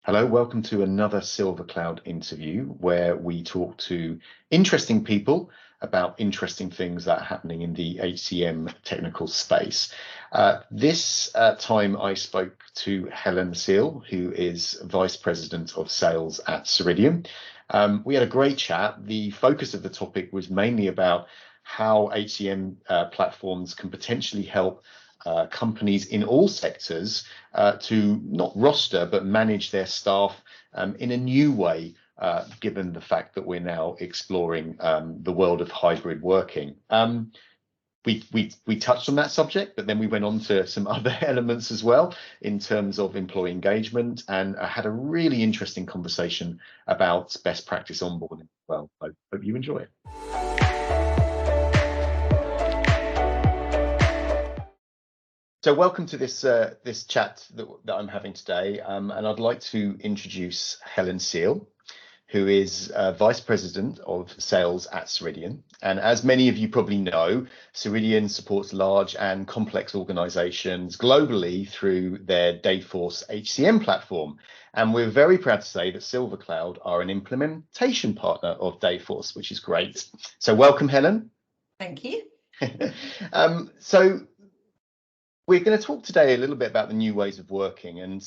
Hello, welcome to another Silver Cloud interview where we talk to interesting people about interesting things that are happening in the HCM technical space. This time I spoke to Helen Seale, who is Vice President of Sales at Ceridian. We had a great chat. The focus of the topic was mainly about how HCM platforms can potentially help companies in all sectors to not roster but manage their staff in a new way, given the fact that we're now exploring the world of hybrid working. We touched on that subject, but then we went on to some other elements as well in terms of employee engagement, and I had a really interesting conversation about best practice onboarding. Well, I hope you enjoy it. So welcome to this chat that I'm having today, and I'd like to introduce Helen Seale, who is Vice President of Sales at Ceridian. And as many of you probably know, Ceridian supports large and complex organizations globally through their Dayforce HCM platform. And we're very proud to say that Silver Cloud are an implementation partner of Dayforce, which is great. So welcome, Helen. Thank you. So we're going to talk today a little bit about the new ways of working. And,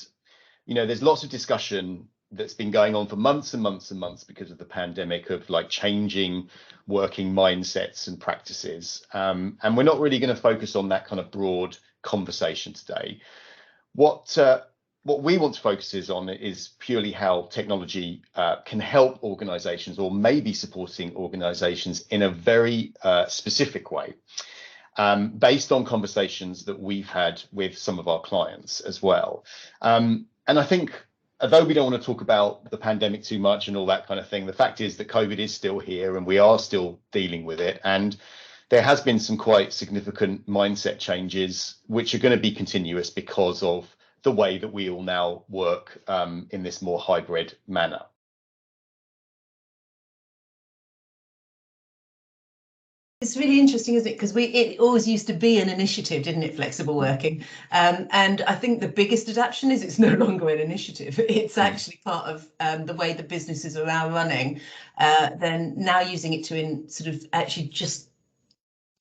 you know, there's lots of discussion that's been going on for months and months and months because of the pandemic of like changing working mindsets and practices. And we're not really going to focus on that kind of broad conversation today. What we want to focus on is purely how technology can help organizations or maybe supporting organizations in a very specific way. Based on conversations that we've had with some of our clients as well. And I think, although we don't want to talk about the pandemic too much and all that kind of thing, the fact is that COVID is still here and we are still dealing with it. And there has been some quite significant mindset changes, which are going to be continuous because of the way that we all now work in this more hybrid manner. It's really interesting, isn't it? Because it always used to be an initiative, didn't it? Flexible working. And I think the biggest adaptation is it's no longer an initiative. It's actually part of the way the businesses are now running. Then now using it to sort of actually just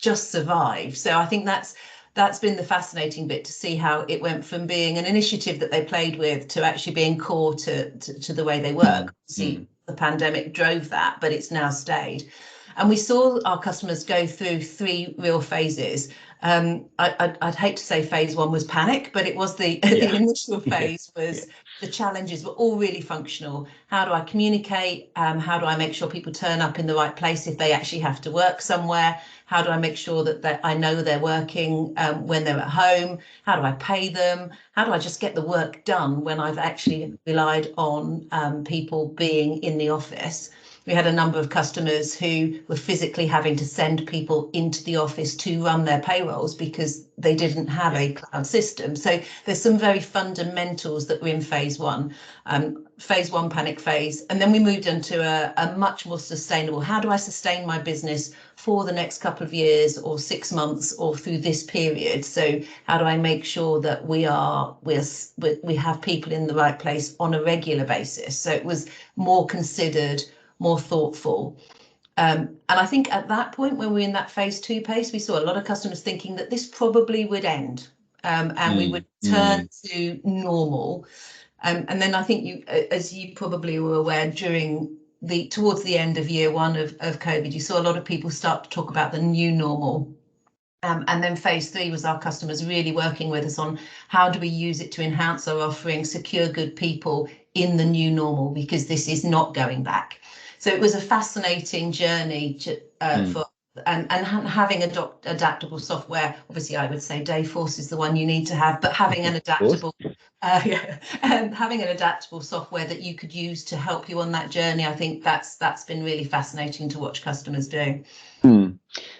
survive. So I think that's been the fascinating bit, to see how it went from being an initiative that they played with to actually being core to the way they work. See, the pandemic drove that, but it's now stayed. And we saw our customers go through three real phases. I'd hate to say phase one was panic, but it was the initial phase was the challenges were all really functional. How do I communicate? How do I make sure people turn up in the right place if they actually have to work somewhere? How do I make sure that I know they're working when they're at home? How do I pay them? How do I just get the work done when I've actually relied on people being in the office? We had a number of customers who were physically having to send people into the office to run their payrolls because they didn't have a cloud system. So there's some very fundamentals that were in phase one panic phase. And then we moved into a much more sustainable, how do I sustain my business for the next couple of years or 6 months or through this period? So how do I make sure that we have people in the right place on a regular basis? So it was more considered, more thoughtful. And I think at that point, when we were in that phase two pace, we saw a lot of customers thinking that this probably would end and we would turn to normal. And then I think as you probably were aware, towards the end of year one of COVID, you saw a lot of people start to talk about the new normal. And then phase three was our customers really working with us on how do we use it to enhance our offering, secure good people in the new normal, because this is not going back. So it was a fascinating journey for and having adaptable software. Obviously, I would say Dayforce is the one you need to have, but having an adaptable having an adaptable software that you could use to help you on that journey, I think that's been really fascinating to watch customers do. I mean,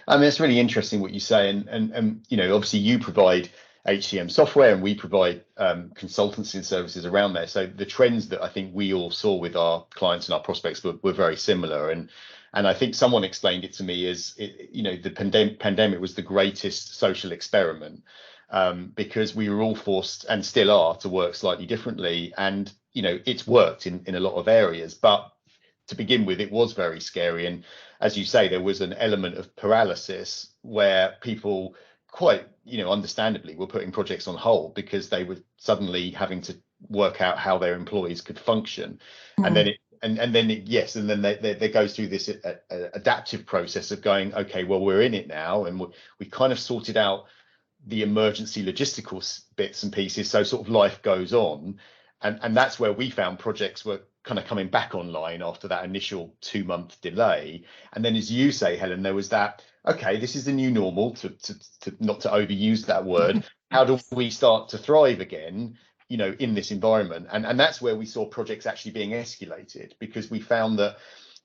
it's really interesting what you say, and you know, obviously you provide HCM software and we provide consultancy services around there. So the trends that I think we all saw with our clients and our prospects were very similar. And I think someone explained it to me as, you know, the pandemic was the greatest social experiment because we were all forced and still are to work slightly differently. And it's worked in a lot of areas, but to begin with, it was very scary. And as you say, there was an element of paralysis where people quite, understandably were putting projects on hold because they were suddenly having to work out how their employees could function. And then there goes through this adaptive process of going, okay, well, we're in it now, and we kind of sorted out the emergency logistical bits and pieces, so sort of life goes on. And that's where we found projects were kind of coming back online after that initial 2-month delay. And then, as you say, Helen, there was that, okay, this is the new normal, to not to overuse that word. How do we start to thrive again, in this environment? And that's where we saw projects actually being escalated, because we found that,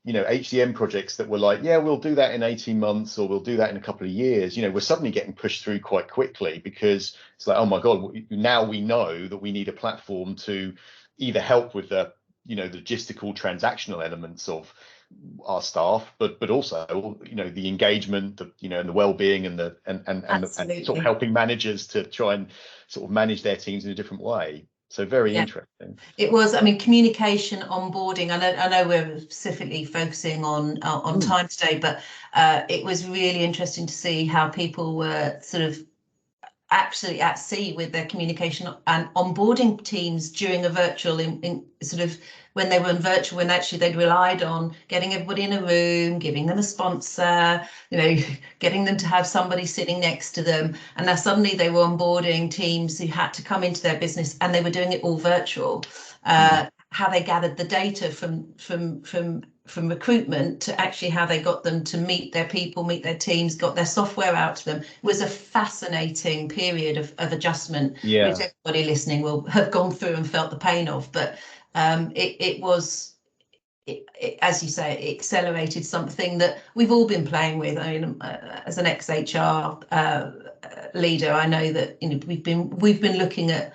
HCM projects that were like, yeah, we'll do that in 18 months, or we'll do that in a couple of years, we're suddenly getting pushed through quite quickly, because it's like, oh my God, now we know that we need a platform to either help with the, the logistical transactional elements of our staff, but also, the engagement, and the well-being, and and sort of helping managers to try and sort of manage their teams in a different way. So very interesting. It was, I mean, communication, onboarding. I know we're specifically focusing on time today, but it was really interesting to see how people were sort of absolutely at sea with their communication and onboarding teams during a virtual sort of when they were in virtual, when actually they'd relied on getting everybody in a room, giving them a sponsor, getting them to have somebody sitting next to them. And now suddenly they were onboarding teams who had to come into their business, and they were doing it all virtual. How they gathered the data from recruitment to actually how they got them to meet their people, meet their teams, got their software out to them, was a fascinating period of adjustment, which everybody listening will have gone through and felt the pain of. But it was, as you say, it accelerated something that we've all been playing with. I mean, as an ex-HR leader, I know that we've been looking at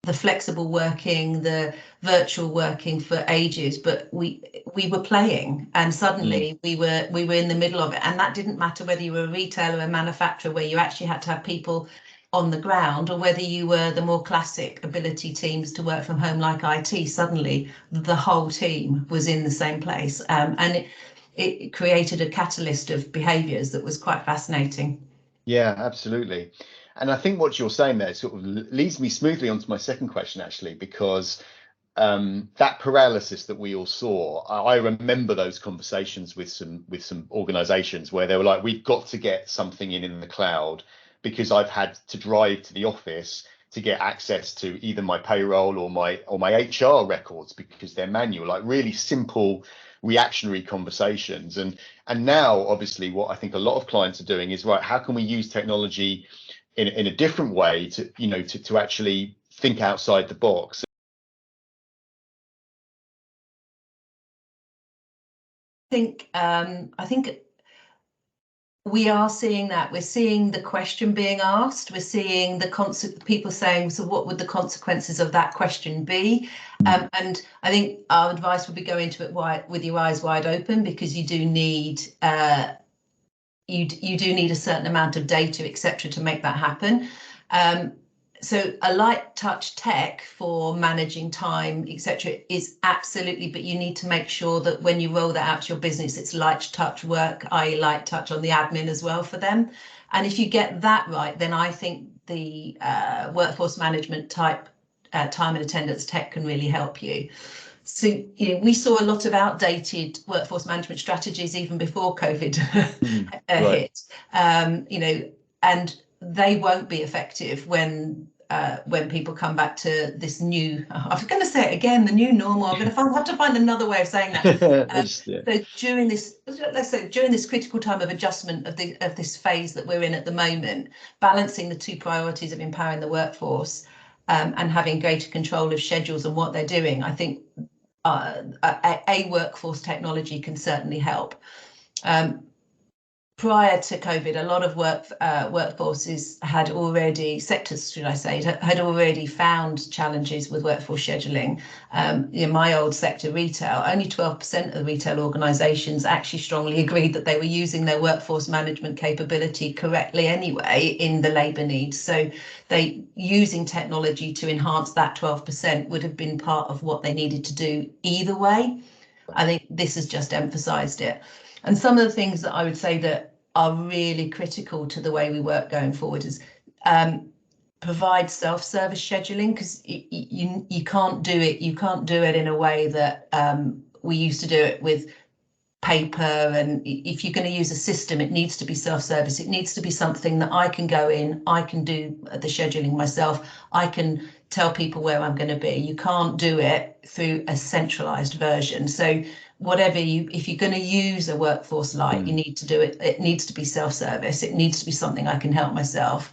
the flexible working, the virtual working for ages, but we were playing, and suddenly we were in the middle of it. And that didn't matter whether you were a retailer or a manufacturer, where you actually had to have people on the ground, or whether you were the more classic ability teams to work from home like IT. Suddenly the whole team was in the same place, and it created a catalyst of behaviours that was quite fascinating. Yeah, absolutely. And I think what you're saying there sort of leads me smoothly onto my second question, actually, because that paralysis that we all saw, I remember those conversations with some organizations where they were like, we've got to get something in the cloud, because I've had to drive to the office to get access to either my payroll or my HR records, because they're manual, like really simple reactionary conversations. And now, obviously, what I think a lot of clients are doing is, right, how can we use technology in a different way to, to actually think outside the box? I think we are seeing that. We're seeing the question being asked. We're seeing the people saying, so what would the consequences of that question be? And I think our advice would be go into it with your eyes wide open, because you do need you do need a certain amount of data, etc., to make that happen. So a light touch tech for managing time, etc., is absolutely, but you need to make sure that when you roll that out to your business, it's light touch work, i.e. light touch on the admin as well for them. And if you get that right, then I think the workforce management type time and attendance tech can really help you. So, we saw a lot of outdated workforce management strategies even before COVID hit, and they won't be effective when people come back to this new, I'm going to say it again, the new normal. I'm going to have to find another way of saying that. So during this, let's say, during this critical time of adjustment of this phase that we're in at the moment, balancing the two priorities of empowering the workforce and having greater control of schedules and what they're doing, I think a workforce technology can certainly help. prior to COVID, a lot of workforces had already, sectors should I say, had already found challenges with workforce scheduling. In my old sector, retail, only 12% of the retail organisations actually strongly agreed that they were using their workforce management capability correctly anyway in the labour needs. So they using technology to enhance that 12% would have been part of what they needed to do either way. I think this has just emphasised it. And some of the things that I would say that are really critical to the way we work going forward is provide self-service scheduling, because you can't do it. You can't do it in a way that we used to do it with paper. And if you're going to use a system, it needs to be self-service. It needs to be something that I can go in, I can do the scheduling myself. I can tell people where I'm going to be. You can't do it through a centralized version. So whatever if you're going to use a workforce light, you need to do it. It needs to be self-service. It needs to be something I can help myself.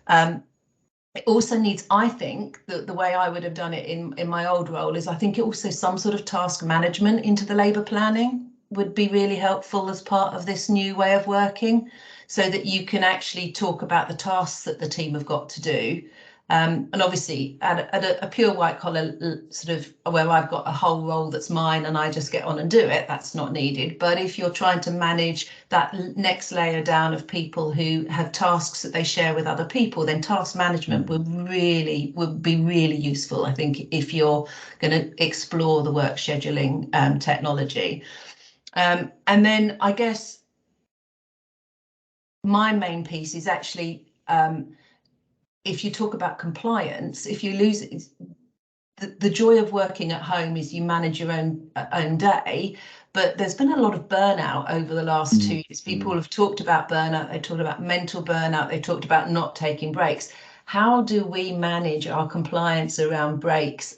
It also needs, I think, the way I would have done it in my old role is I think also some sort of task management into the labour planning would be really helpful as part of this new way of working, so that you can actually talk about the tasks that the team have got to do. And obviously at a pure white collar sort of where I've got a whole role that's mine and I just get on and do it, that's not needed. But if you're trying to manage that next layer down of people who have tasks that they share with other people, then task management would be really useful, I think, if you're going to explore the work scheduling technology. And then I guess my main piece is actually if you talk about compliance, if you lose it, the joy of working at home is you manage your own day, but there's been a lot of burnout over the last 2 years. People have talked about burnout, they talked about mental burnout, they talked about not taking breaks. How do we manage our compliance around breaks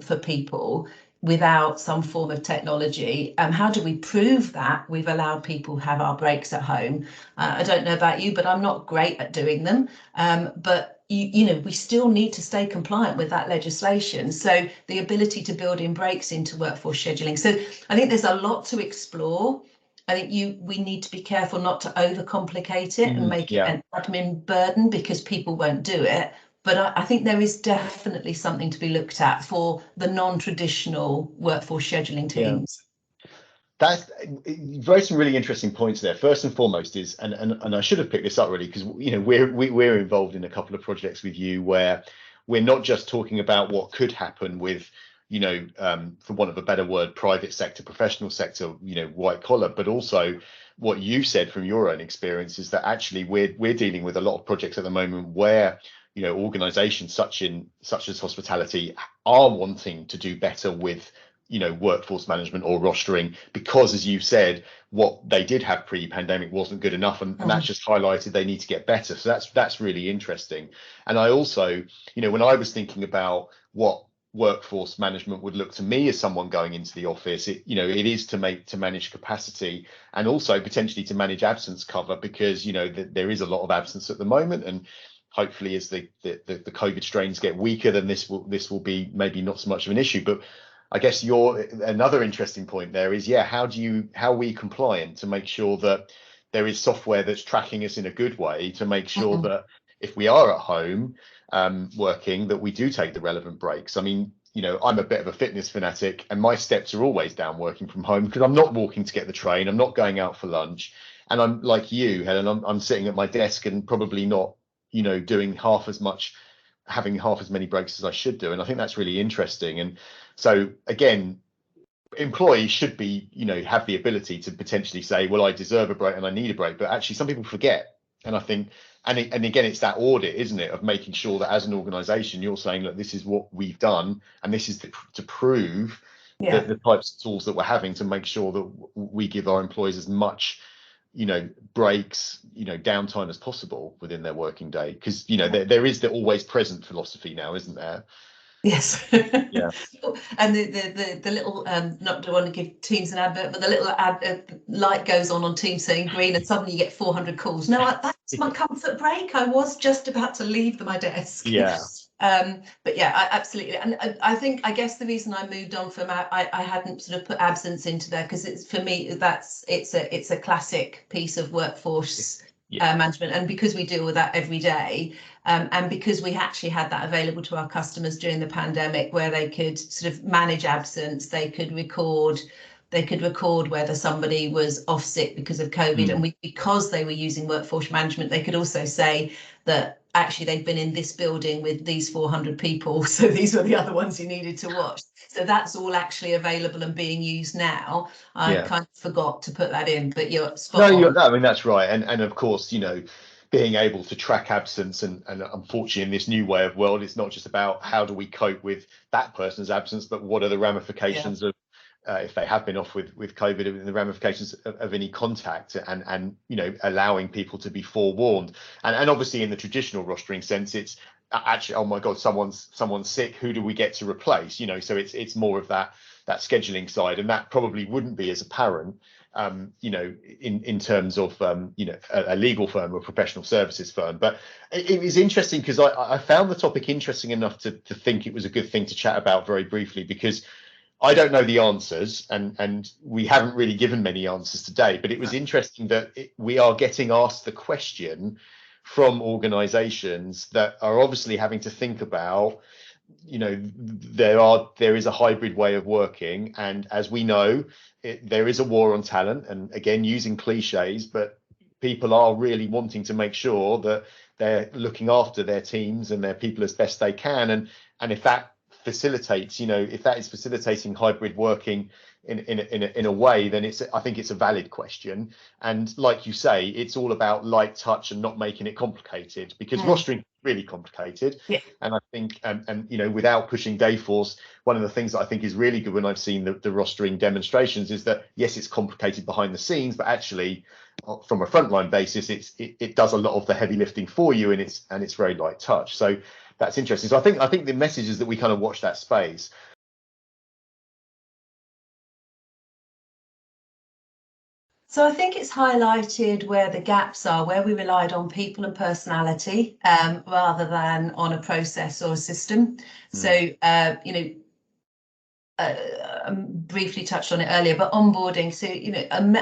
for people without some form of technology? How do we prove that we've allowed people have our breaks at home? I don't know about you, but I'm not great at doing them. But you know, we still need to stay compliant with that legislation. So the ability to build in breaks into workforce scheduling. So I think there's a lot to explore. I think we need to be careful not to overcomplicate it and make it an admin burden, because people won't do it. But I think there is definitely something to be looked at for the non-traditional workforce scheduling teams. That's you've raised some really interesting points there. First and foremost is, and I should have picked this up really, because you know we're involved in a couple of projects with you where we're not just talking about what could happen with, you know, for want of a better word, private sector, professional sector, you know, white collar, but also what you said from your own experience is that actually we're dealing with a lot of projects at the moment where, you know, organizations such as hospitality are wanting to do better with, you know, workforce management or rostering, because as you said, what they did have pre-pandemic wasn't good enough, and that's just highlighted they need to get better. So that's really interesting. And I also, you know, when I was thinking about what workforce management would look to me as someone going into the office, it, you know, it is to manage capacity and also potentially to manage absence cover, because, you know, there is a lot of absence at the moment, and hopefully as the COVID strains get weaker, then this will be maybe not so much of an issue. But I guess another interesting point there is, how are we compliant to make sure that there is software that's tracking us in a good way, to make sure that if we are at home working, that we do take the relevant breaks. I mean, you know, I'm a bit of a fitness fanatic, and my steps are always down working from home, because I'm not walking to get the train, I'm not going out for lunch, and I'm like you, Helen, I'm sitting at my desk and probably not, you know, doing having half as many breaks as I should do. And I think that's really interesting. And so again, employees should be, you know, have the ability to potentially say, well, I deserve a break and I need a break. But actually some people forget. And I think, and again, it's that audit, isn't it, of making sure that as an organization, you're saying, look, this is what we've done, and this is to prove the types of tools that we're having to make sure that we give our employees as much, you know, breaks, you know, downtime as possible within their working day. Because, you know, there is the always present philosophy now, isn't there? Yes. Yeah. And the little not to want to give Teams an advert, but the little light goes on Teams saying green, and suddenly you get 400 calls. No, that's my comfort break. I was just about to leave my desk. Yeah. But yeah, absolutely. And I guess the reason I moved on from I hadn't sort of put absence into there because it's, for me, it's a classic piece of workforce management, and because we deal with that every day, and because we actually had that available to our customers during the pandemic, where they could sort of manage absence, they could record whether somebody was off sick because of COVID, and because they were using workforce management, they could also say that actually they've been in this building with these 400 people, so these were the other ones you needed to watch. So that's all actually available and being used now. I kind of forgot to put that in, but you're spot on. No, I mean, that's right. And of course, being able to track absence, and unfortunately in this new way of world, it's not just about how do we cope with that person's absence, but what are the ramifications of if they have been off with COVID, and the ramifications of any contact, and allowing people to be forewarned. And obviously in the traditional rostering sense, it's actually, oh my God, someone's sick, who do we get to replace? So it's more of that scheduling side, and that probably wouldn't be as apparent in terms of a legal firm or professional services firm. But it was interesting because I found the topic interesting enough to think it was a good thing to chat about very briefly, because I don't know the answers, and we haven't really given many answers today, but it was interesting that we are getting asked the question from organizations that are obviously having to think about, there is a hybrid way of working, and as we know, there is a war on talent, and again, using cliches, but people are really wanting to make sure that they're looking after their teams and their people as best they can, and if that facilitates, if that is facilitating hybrid working in a way, then I think it's a valid question. And like you say, it's all about light touch and not making it complicated, because rostering is really complicated. And I think, and without pushing Dayforce, one of the things that I think is really good when I've seen the rostering demonstrations is that, yes, it's complicated behind the scenes, but actually from a frontline basis, it does a lot of the heavy lifting for you, and it's very light touch. So that's interesting. So I think the message is that we kind of watch that space. So I think it's highlighted where the gaps are, where we relied on people and personality rather than on a process or a system. So, briefly touched on it earlier, but onboarding. So,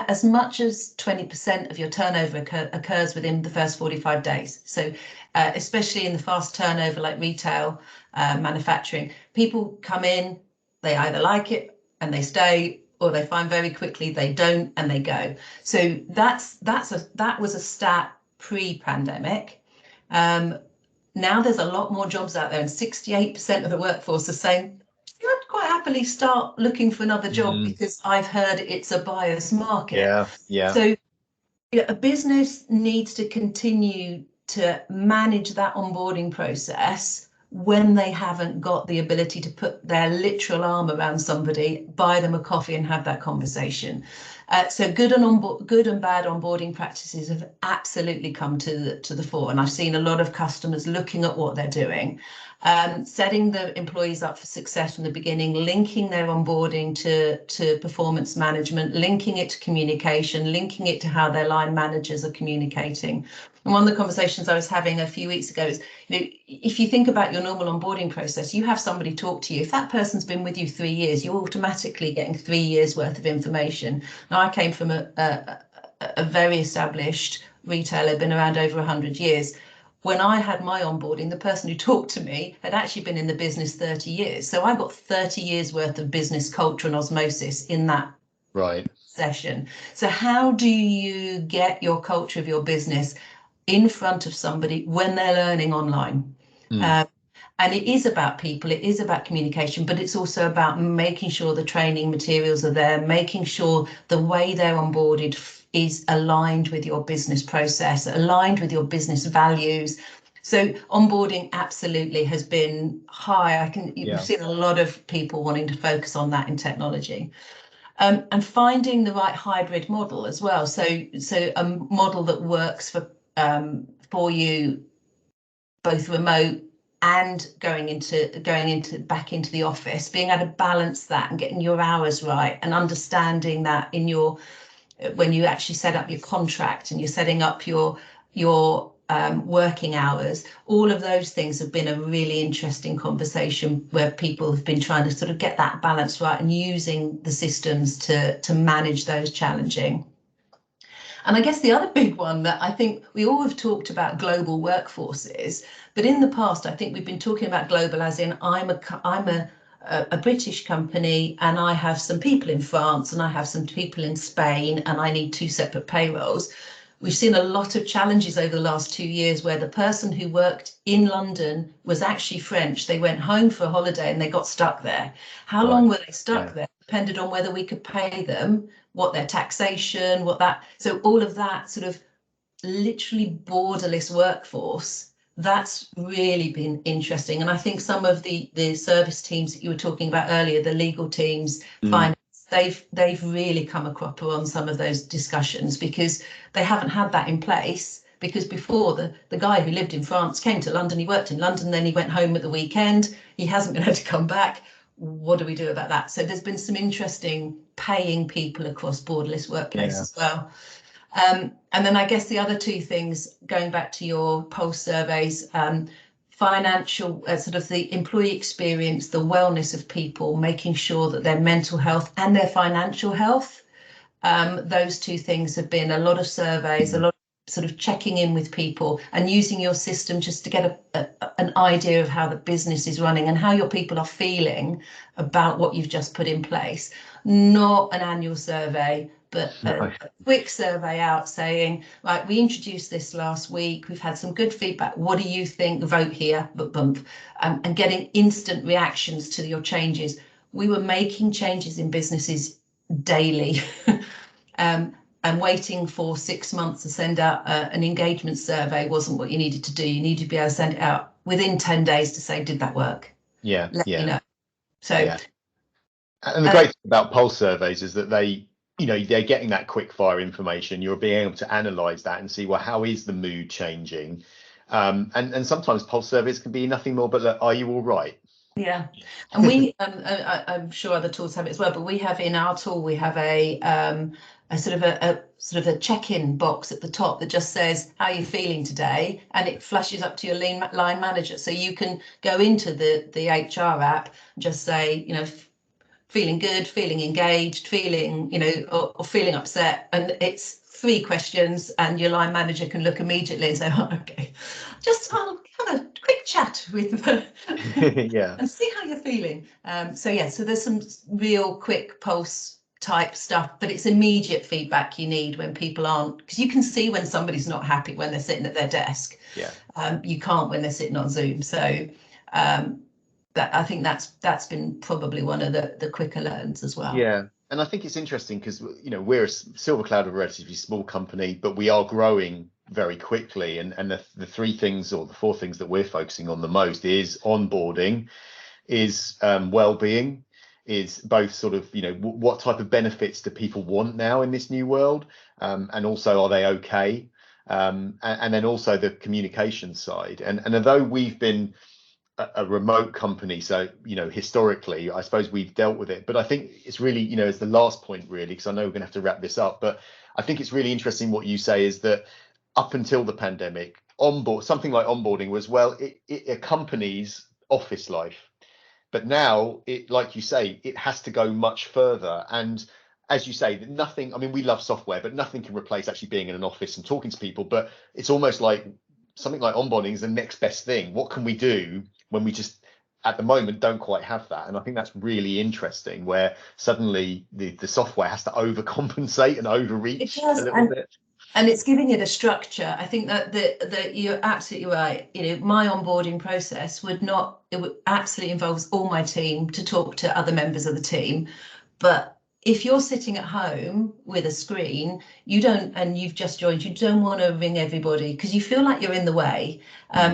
as much as 20% of your turnover occurs within the first 45 days. So, especially in the fast turnover like retail, manufacturing, people come in, they either like it and they stay, or they find very quickly they don't and they go. So that was a stat pre-pandemic. Now there's a lot more jobs out there, and 68% of the workforce are saying, I'd quite happily start looking for another job because I've heard it's a buyer's market. So a business needs to continue to manage that onboarding process when they haven't got the ability to put their literal arm around somebody, buy them a coffee and have that conversation. So good and bad onboarding practices have absolutely come to the fore, and I've seen a lot of customers looking at what they're doing, setting the employees up for success from the beginning, linking their onboarding to performance management, linking it to communication, linking it to how their line managers are communicating. And one of the conversations I was having a few weeks ago is, if you think about your normal onboarding process, you have somebody talk to you. If that person's been with you 3 years, you're automatically getting 3 years worth of information. Now, I came from a very established retailer, been around over 100 years. When I had my onboarding, the person who talked to me had actually been in the business 30 years. So I got 30 years worth of business culture and osmosis in that session. So how do you get your culture of your business in front of somebody when they're learning online? And it is about people, it is about communication, but it's also about making sure the training materials are there, making sure the way they're onboarded is aligned with your business process, aligned with your business values. So onboarding absolutely has been high. You've seen a lot of people wanting to focus on that in technology. And finding the right hybrid model as well. So a model that works for you, both remote and going back into the office, being able to balance that and getting your hours right, and understanding that when you actually set up your contract and you're setting up your working hours, all of those things have been a really interesting conversation where people have been trying to sort of get that balance right and using the systems to manage those challenging. And I guess the other big one that I think we all have talked about global workforces, but in the past, I think we've been talking about global as in I'm a British company and I have some people in France and I have some people in Spain and I need 2 separate payrolls. We've seen a lot of challenges over the last 2 years where the person who worked in London was actually French. They went home for a holiday and they got stuck there. How long were they stuck there depended on whether we could pay them, what their taxation, so all of that sort of literally borderless workforce, that's really been interesting. And I think some of the service teams that you were talking about earlier, the legal teams, finance, they've really come a cropper on some of those discussions because they haven't had that in place. Because before, the guy who lived in France came to London, he worked in London, then he went home at the weekend, he hasn't been able to come back. What do we do about that? So there's been some interesting paying people across borderless workplace as well. And then I guess the other 2 things, going back to your pulse surveys, financial, sort of the employee experience, the wellness of people, making sure that their mental health and their financial health, those 2 things have been a lot of surveys, a lot of sort of checking in with people and using your system just to get an idea of how the business is running and how your people are feeling about what you've just put in place. Not an annual survey, but a quick survey out saying, right, we introduced this last week, we've had some good feedback, what do you think, vote here, bump, and getting instant reactions to your changes. We were making changes in businesses daily. And waiting for 6 months to send out an engagement survey wasn't what you needed to do. You needed to be able to send it out within 10 days to say, did that work? Let me know. So, and the great thing about pulse surveys is that they're getting that quick fire information. You're being able to analyze that and see, well, how is the mood changing? And sometimes pulse surveys can be nothing more but are you all right? Yeah, and we, I'm sure other tools have it as well, but we have in our tool, we have a sort of a check-in box at the top that just says, how are you feeling today? And it flashes up to your line manager. So you can go into the HR app and just say, feeling good, feeling engaged, feeling, or feeling upset. And it's 3 questions and your line manager can look immediately and say, oh, okay, I'll have a quick chat with and see how you're feeling. So there's some real quick pulse type stuff, but it's immediate feedback you need when people aren't, because you can see when somebody's not happy when they're sitting at their desk. You can't when they're sitting on Zoom. So that, I think that's been probably one of the quicker learns as well. And I think it's interesting because we're a Silver Cloud, a relatively small company, but we are growing very quickly. And the 3 things or the 4 things that we're focusing on the most is onboarding, is well-being, is both sort of what type of benefits do people want now in this new world, and also are they okay, and then also the communication side. And although we've been a remote company, so historically I suppose we've dealt with it, but I think it's really it's the last point really, because I know we're gonna have to wrap this up, but I think it's really interesting what you say is that up until the pandemic, something like onboarding was, well, it accompanies office life, but now it, like you say, it has to go much further. And as you say, that nothing, I mean, we love software, but nothing can replace actually being in an office and talking to people. But it's almost like something like onboarding is the next best thing. What can we do when we just at the moment don't quite have that? And I think that's really interesting, where suddenly the software has to overcompensate and overreach a little bit. And it's giving it a structure. I think that you're absolutely right. My onboarding process would absolutely involves all my team to talk to other members of the team. But if you're sitting at home with a screen, and you've just joined, you don't want to ring everybody because you feel like you're in the way.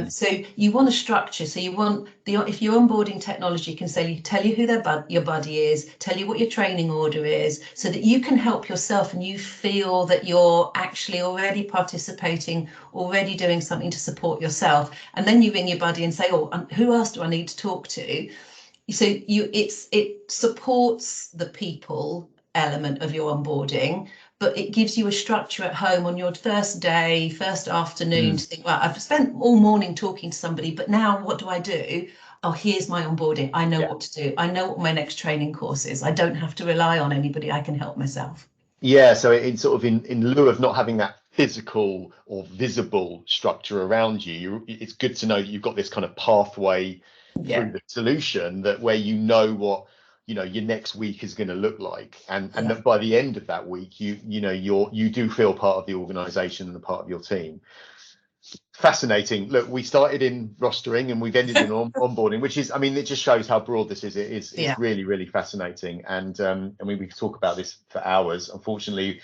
So you want a structure. So you want if your onboarding technology can tell you who your buddy is, tell you what your training order is, so that you can help yourself and you feel that you're actually already participating, already doing something to support yourself. And then you ring your buddy and say, oh, who else do I need to talk to? So it supports the people element of your onboarding, but it gives you a structure at home on your first day, first afternoon to think, well, I've spent all morning talking to somebody, but now what do I do? Oh, here's my onboarding. I know what to do. I know what my next training course is. I don't have to rely on anybody. I can help myself. Yeah, so it's sort of in lieu of not having that physical or visible structure around you, it's good to know that you've got this kind of pathway through the solution, that where you know what your next week is going to look like, and that by the end of that week you do feel part of the organization and a part of your team. Fascinating. Look, we started in rostering and we've ended in onboarding, which is, I mean, it just shows how broad this is. It's really, really fascinating. And I mean, we could talk about this for hours. Unfortunately,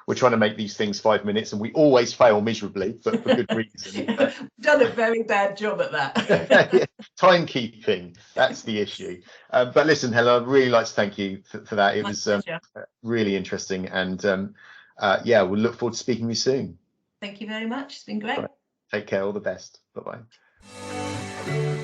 we're trying to make these things 5 minutes and we always fail miserably, but for good reason. We've done a very bad job at that. Timekeeping, that's the issue. But listen, Helen, I'd really like to thank you for that. It was really interesting. And yeah, we'll look forward to speaking with you soon. Thank you very much. It's been great. Take care. All the best. Bye-bye.